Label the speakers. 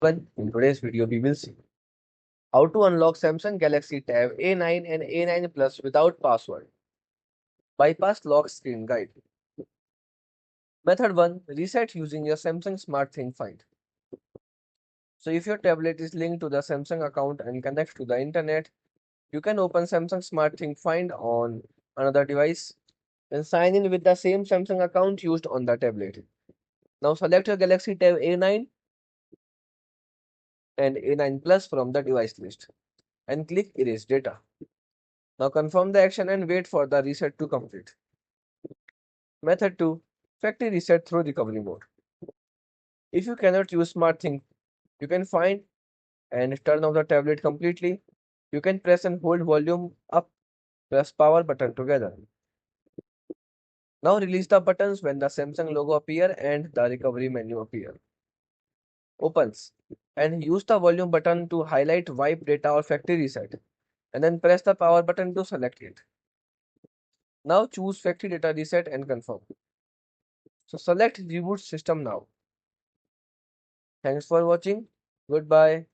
Speaker 1: In today's video, we will see how to unlock Samsung Galaxy Tab A9 and A9 Plus without password. Bypass lock screen guide. Method 1. Reset using your Samsung SmartThing Find. So if your tablet is linked to the Samsung account and connects to the internet, you can open Samsung SmartThing Find on another device and sign in with the same Samsung account used on the tablet. Now select your Galaxy Tab A9 and A9 Plus from the device list and click Erase Data. Now confirm the action and wait for the reset to complete. Method 2. Factory reset through recovery mode. If you cannot use SmartThing, you can find and turn off the tablet completely. You can press and hold volume up, press power button together. Now release the buttons when the Samsung logo appear and the recovery menu appear. Opens and use the volume button to highlight wipe data or factory reset and then press the power button to select it. Now choose factory data reset and confirm. So select reboot system now. Thanks for watching. Goodbye.